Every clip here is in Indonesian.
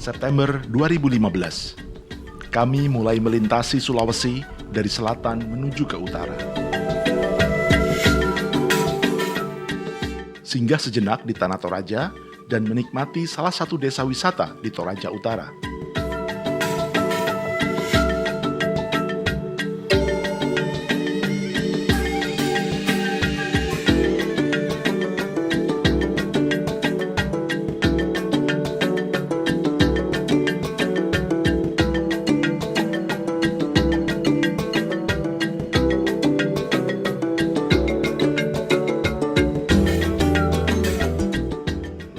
September 2015. Kami mulai melintasi Sulawesi dari selatan menuju ke utara. Singgah sejenak di Tanah Toraja dan menikmati salah satu desa wisata di Toraja Utara.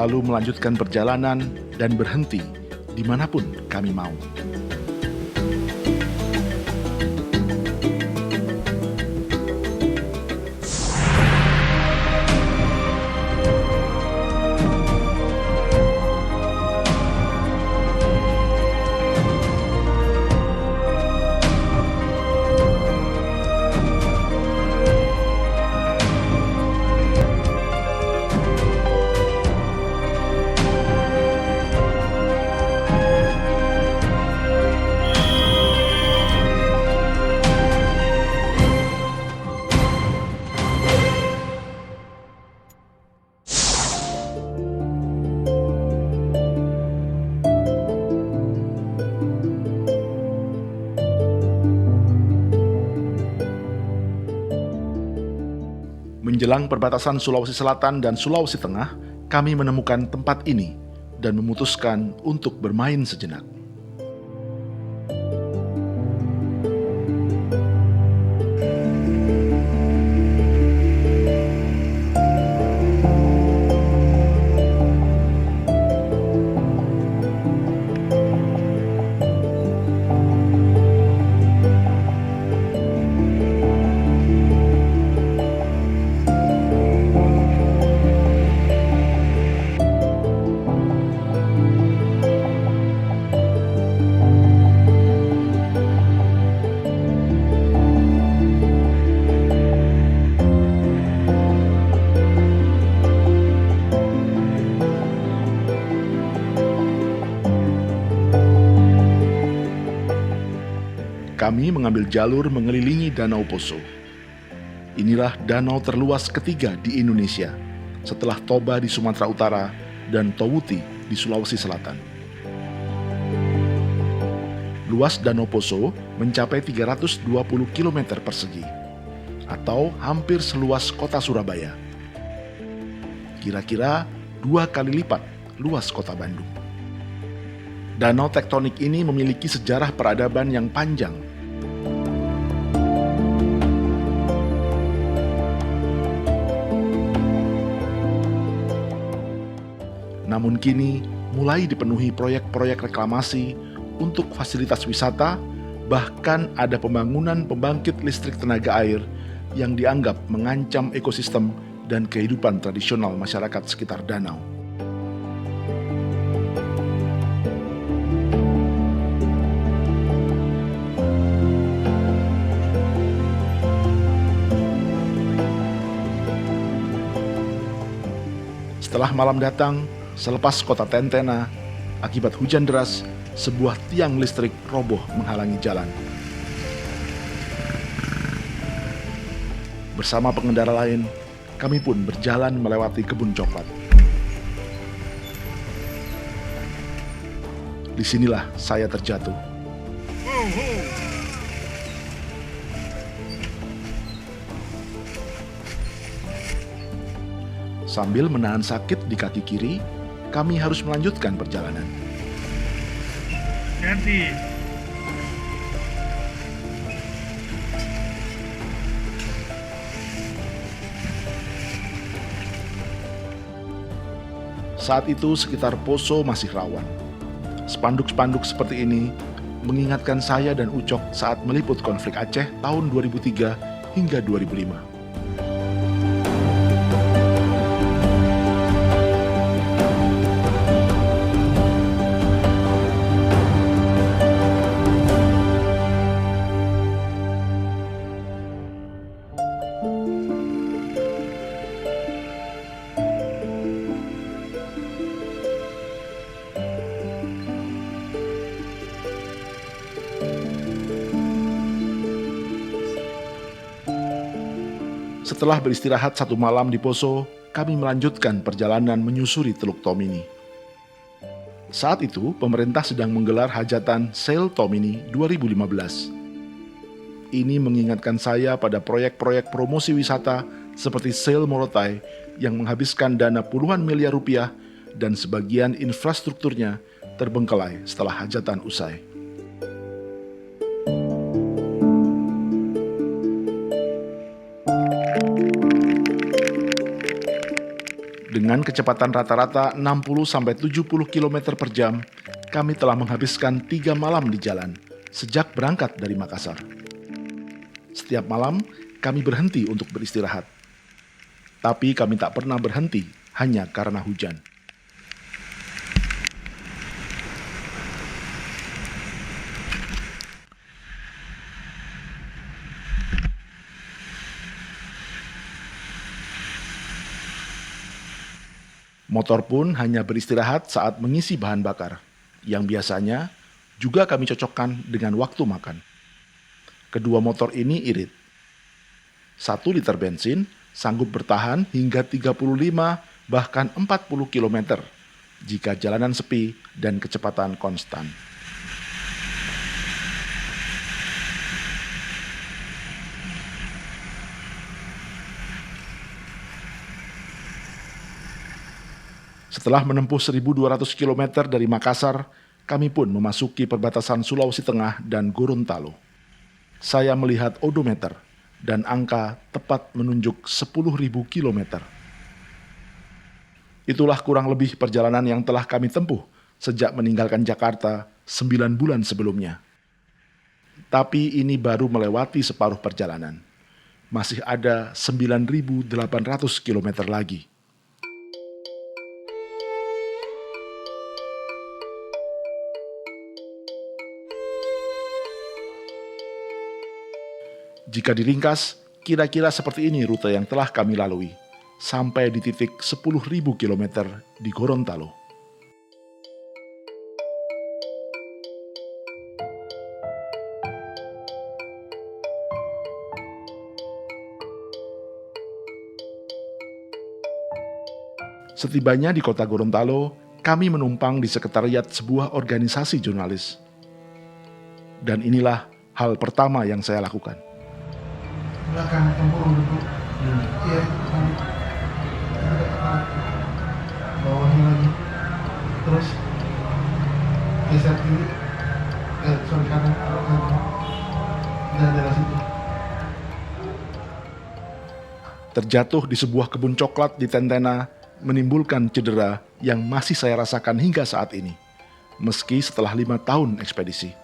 Lalu melanjutkan perjalanan dan berhenti dimanapun kami mau. Menjelang perbatasan Sulawesi Selatan dan Sulawesi Tengah, kami menemukan tempat ini dan memutuskan untuk bermain sejenak. Kami mengambil jalur mengelilingi Danau Poso. Inilah danau terluas ketiga di Indonesia, setelah Toba di Sumatera Utara dan Towuti di Sulawesi Selatan. Luas Danau Poso mencapai 320 km persegi, atau hampir seluas kota Surabaya. Kira-kira 2 kali lipat luas kota Bandung. Danau tektonik ini memiliki sejarah peradaban yang panjang. Namun kini mulai dipenuhi proyek-proyek reklamasi untuk fasilitas wisata, bahkan ada pembangunan pembangkit listrik tenaga air yang dianggap mengancam ekosistem dan kehidupan tradisional masyarakat sekitar danau. Setelah malam datang, selepas kota Tentena, akibat hujan deras, sebuah tiang listrik roboh menghalangi jalan. Bersama pengendara lain, kami pun berjalan melewati kebun coklat. Disinilah saya terjatuh. Sambil menahan sakit di kaki kiri, kami harus melanjutkan perjalanan. Ganti. Saat itu sekitar Poso masih rawan. Spanduk-spanduk seperti ini mengingatkan saya dan Ucok saat meliput konflik Aceh tahun 2003 hingga 2005. Setelah beristirahat 1 malam di Poso, kami melanjutkan perjalanan menyusuri Teluk Tomini. Saat itu, pemerintah sedang menggelar hajatan Sail Tomini 2015. Ini mengingatkan saya pada proyek-proyek promosi wisata seperti Sail Morotai yang menghabiskan dana puluhan miliar rupiah dan sebagian infrastrukturnya terbengkelai setelah hajatan usai. Dengan kecepatan rata-rata 60-70 km per jam, kami telah menghabiskan 3 malam di jalan sejak berangkat dari Makassar. Setiap malam, kami berhenti untuk beristirahat. Tapi kami tak pernah berhenti hanya karena hujan. Motor pun hanya beristirahat saat mengisi bahan bakar, yang biasanya juga kami cocokkan dengan waktu makan. Kedua motor ini irit. 1 liter bensin sanggup bertahan hingga 35 bahkan 40 km jika jalanan sepi dan kecepatan konstan. Setelah menempuh 1.200 km dari Makassar, kami pun memasuki perbatasan Sulawesi Tengah dan Gorontalo. Saya melihat odometer dan angka tepat menunjuk 10.000 km. Itulah kurang lebih perjalanan yang telah kami tempuh sejak meninggalkan Jakarta 9 bulan sebelumnya. Tapi ini baru melewati separuh perjalanan. Masih ada 9.800 km lagi. Jika diringkas, kira-kira seperti ini rute yang telah kami lalui, sampai di titik 10.000 km di Gorontalo. Setibanya di kota Gorontalo, kami menumpang di sekretariat sebuah organisasi jurnalis. Dan inilah hal pertama yang saya lakukan. Belakang tempurung dulu. Iya, bawahnya lagi. Terus geser kiri. Sorry kanan. Dan daerah situ. Terjatuh di sebuah kebun coklat di Tentena menimbulkan cedera yang masih saya rasakan hingga saat ini, meski setelah 5 tahun ekspedisi.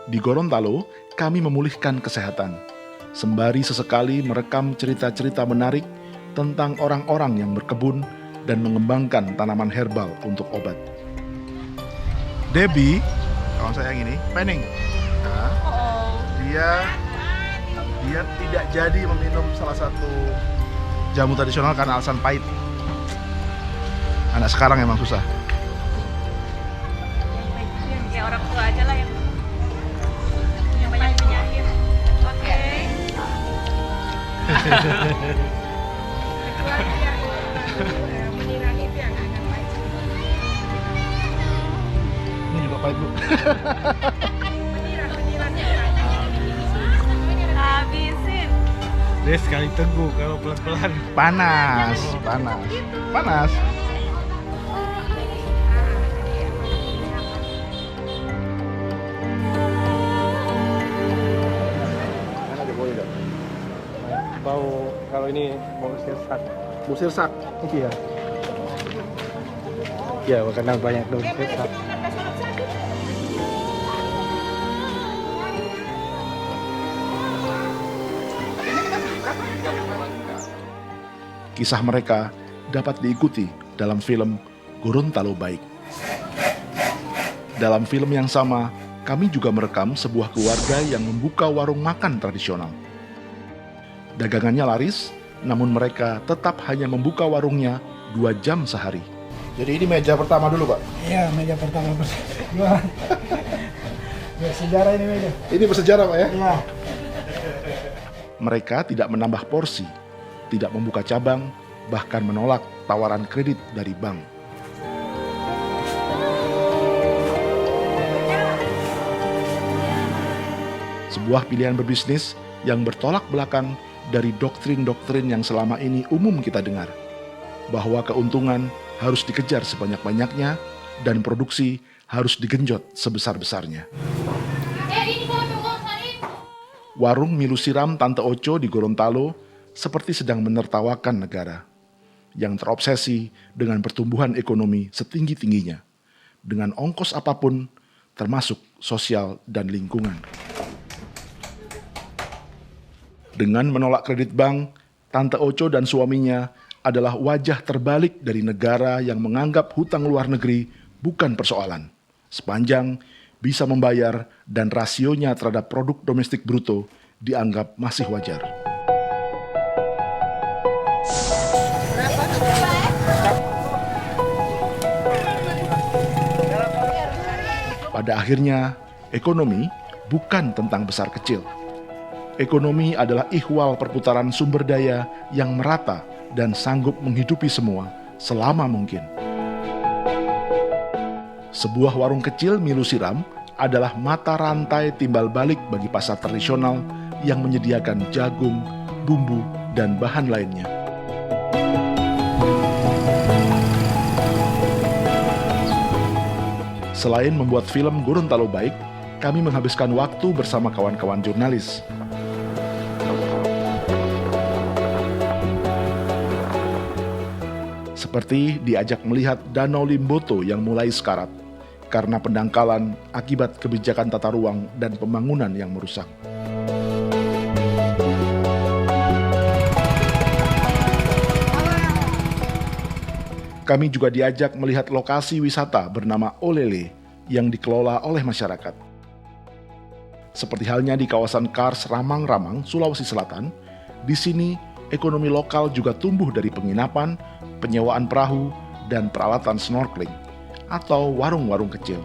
Di Gorontalo, kami memulihkan kesehatan, sembari sesekali merekam cerita-cerita menarik tentang orang-orang yang berkebun dan mengembangkan tanaman herbal untuk obat. Debbie, kawan saya yang ini, Pening. Nah, dia tidak jadi meminum salah satu jamu tradisional karena alasan pahit. Anak sekarang emang susah. Ya orang tua aja lah yang banyak penyakit. Oke. Ini juga pahit, Bu. Habisin. Dia sekali teguh kalau pelan-pelan. Panas. Bau kalau ini bau sirsak. Busir sak. Iya. Ya, karena banyak daun sirsak. Kisah mereka dapat diikuti dalam film Gorontalo Baik. Dalam film yang sama, kami juga merekam sebuah keluarga yang membuka warung makan tradisional. Dagangannya laris, namun mereka tetap hanya membuka warungnya 2 jam sehari. Jadi ini meja pertama dulu, Pak? Iya, meja pertama jualan. Bersejarah ini meja. Ini bersejarah, Pak ya? Iya. Mereka tidak menambah porsi, tidak membuka cabang, bahkan menolak tawaran kredit dari bank. Sebuah pilihan berbisnis yang bertolak belakang dari doktrin-doktrin yang selama ini umum kita dengar, bahwa keuntungan harus dikejar sebanyak-banyaknya dan produksi harus digenjot sebesar-besarnya. Warung Milu Siram Tante Oco di Gorontalo seperti sedang menertawakan negara yang terobsesi dengan pertumbuhan ekonomi setinggi-tingginya, dengan ongkos apapun, termasuk sosial dan lingkungan. Dengan menolak kredit bank, Tante Oco dan suaminya adalah wajah terbalik dari negara yang menganggap hutang luar negeri bukan persoalan, sepanjang bisa membayar dan rasionya terhadap produk domestik bruto dianggap masih wajar. Pada akhirnya, ekonomi bukan tentang besar kecil. Ekonomi adalah ihwal perputaran sumber daya yang merata dan sanggup menghidupi semua selama mungkin. Sebuah warung kecil Milu Siram adalah mata rantai timbal balik bagi pasar tradisional yang menyediakan jagung, bumbu, dan bahan lainnya. Selain membuat film Gorontalo Baik, kami menghabiskan waktu bersama kawan-kawan jurnalis. Seperti diajak melihat Danau Limboto yang mulai sekarat karena pendangkalan akibat kebijakan tata ruang dan pembangunan yang merusak. Kami juga diajak melihat lokasi wisata bernama Olele yang dikelola oleh masyarakat. Seperti halnya di kawasan Kars Ramang-Ramang, Sulawesi Selatan, di sini ekonomi lokal juga tumbuh dari penginapan, penyewaan perahu, dan peralatan snorkeling, atau warung-warung kecil.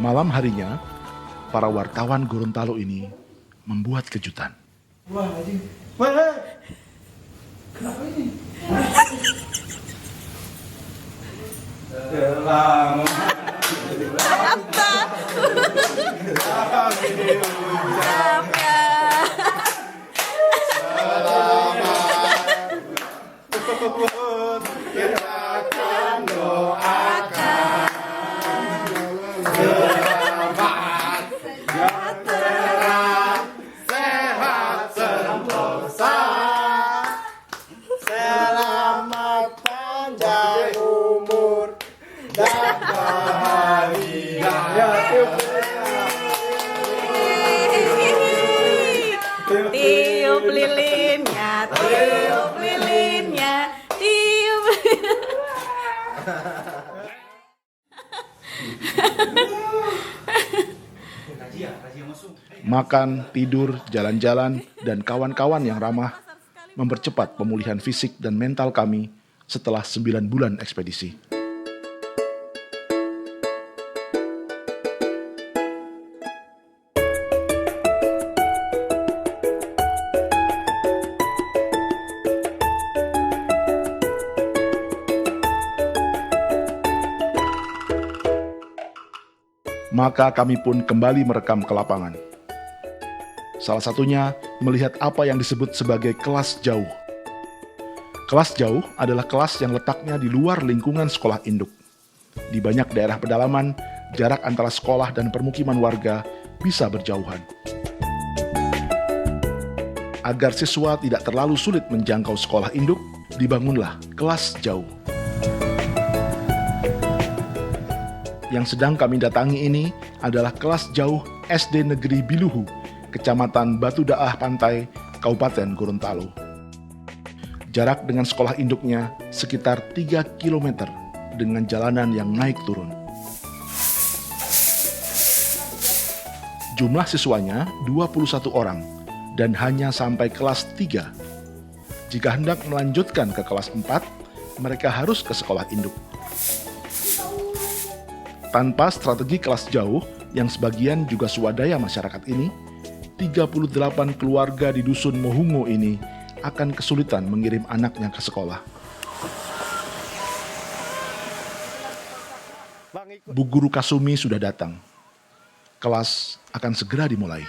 Malam harinya, para wartawan Gorontalo ini membuat kejutan. Wah, anjing. Wah. Kenapa ini? Selamat panjang Makan, tidur, jalan-jalan, dan kawan-kawan yang ramah mempercepat pemulihan fisik dan mental kami setelah 9 bulan ekspedisi. Maka kami pun kembali merekam ke lapangan. Salah satunya melihat apa yang disebut sebagai kelas jauh. Kelas jauh adalah kelas yang letaknya di luar lingkungan sekolah induk. Di banyak daerah pedalaman, jarak antara sekolah dan permukiman warga bisa berjauhan. Agar siswa tidak terlalu sulit menjangkau sekolah induk, dibangunlah kelas jauh. Yang sedang kami datangi ini adalah kelas jauh SD Negeri Biluhu, Kecamatan Batu Daah Pantai, Kabupaten Gorontalo. Jarak dengan sekolah induknya sekitar 3 km dengan jalanan yang naik turun. Jumlah siswanya 21 orang dan hanya sampai kelas 3. Jika hendak melanjutkan ke kelas 4, mereka harus ke sekolah induk. Tanpa strategi kelas jauh yang sebagian juga swadaya masyarakat ini, 38 keluarga di Dusun Mohungo ini akan kesulitan mengirim anaknya ke sekolah. Bu Guru Kasumi sudah datang. Kelas akan segera dimulai.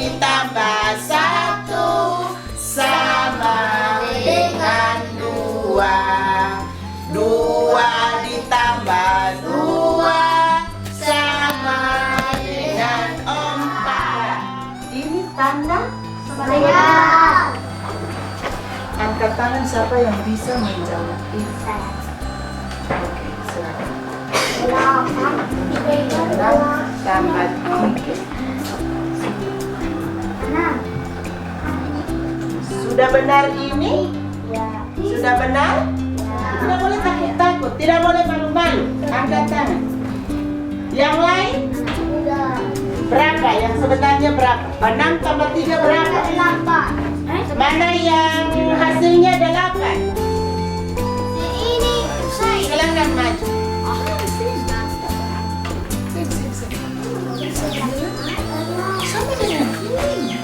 Ditambah 1 sama dengan 2. 2 ditambah 2 sama dengan 4. Ini tanda sabar. Angkat tangan siapa yang bisa menjawab ini. Oke, silakan. 6 tambah 3. Sudah benar ini? Ya. Sudah benar? Ya. Tidak boleh takut-takut, tidak boleh malu-malu. Angkat tangan. Yang lain? Sudah. Berapa? Yang sebenarnya berapa? 6 tambah 3 berapa? 8. Mana yang hasilnya 8? Ini. Silakan maju. Sama dengan ini.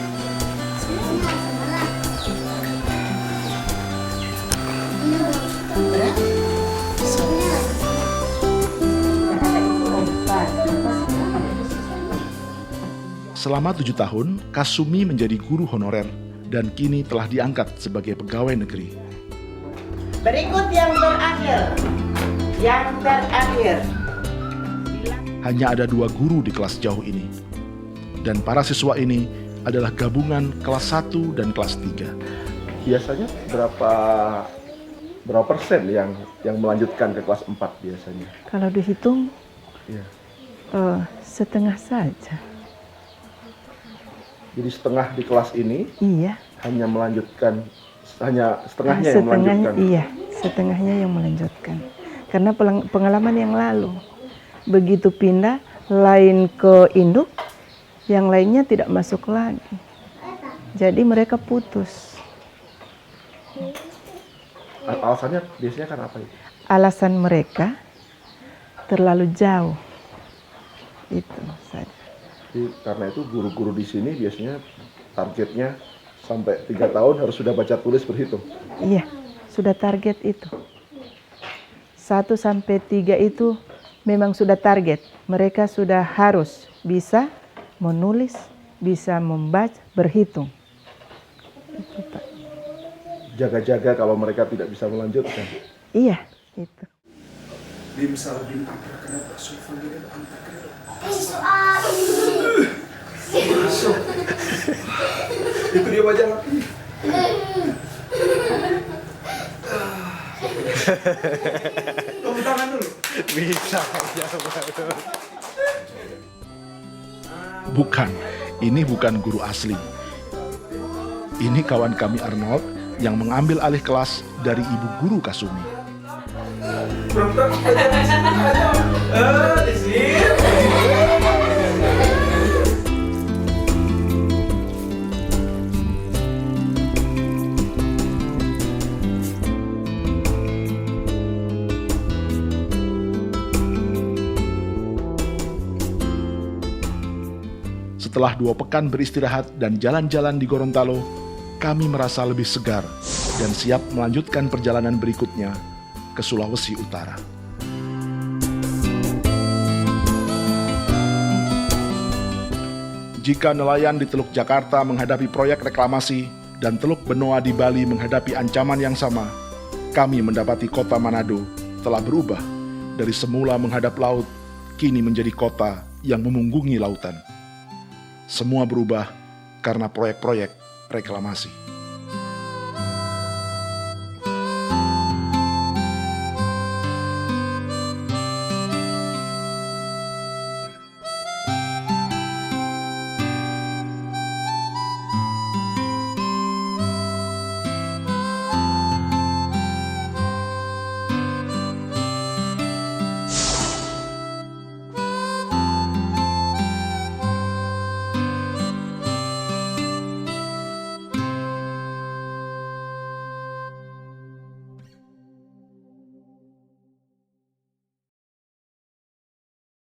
Selama 7 tahun, Kasumi menjadi guru honorer dan kini telah diangkat sebagai pegawai negeri. Berikut yang terakhir. Yang terakhir. Hanya ada 2 guru di kelas jauh ini. Dan para siswa ini adalah gabungan kelas 1 dan kelas 3. Biasanya berapa persen yang melanjutkan ke kelas 4 biasanya? Kalau dihitung, Iya. setengah saja. Jadi setengah di kelas ini Iya. hanya setengahnya yang melanjutkan. Iya, setengahnya yang melanjutkan. Karena pengalaman yang lalu, begitu pindah, lain ke induk, yang lainnya tidak masuk lagi. Jadi mereka putus. Alasannya biasanya kan apa itu? Alasan mereka terlalu jauh. Itu saja. Jadi, karena itu guru-guru di sini biasanya targetnya sampai 3 tahun harus sudah baca tulis berhitung. Iya, sudah target itu. 1 sampai 3 itu memang sudah target. Mereka sudah harus bisa menulis, bisa membaca, berhitung. Itu, Pak. Jaga-jaga kalau mereka tidak bisa melanjutkan. Iya, itu. Itu dia wajah laki. Tepuk tangan dulu. Bisa. Bukan, ini bukan guru asli. Ini kawan kami Arnold yang mengambil alih kelas dari ibu guru Kasumi. Setelah 2 pekan beristirahat dan jalan-jalan di Gorontalo, kami merasa lebih segar dan siap melanjutkan perjalanan berikutnya ke Sulawesi Utara. Jika nelayan di Teluk Jakarta menghadapi proyek reklamasi dan Teluk Benoa di Bali menghadapi ancaman yang sama, kami mendapati kota Manado telah berubah dari semula menghadap laut, kini menjadi kota yang memunggungi lautan. Semua berubah karena proyek-proyek reklamasi.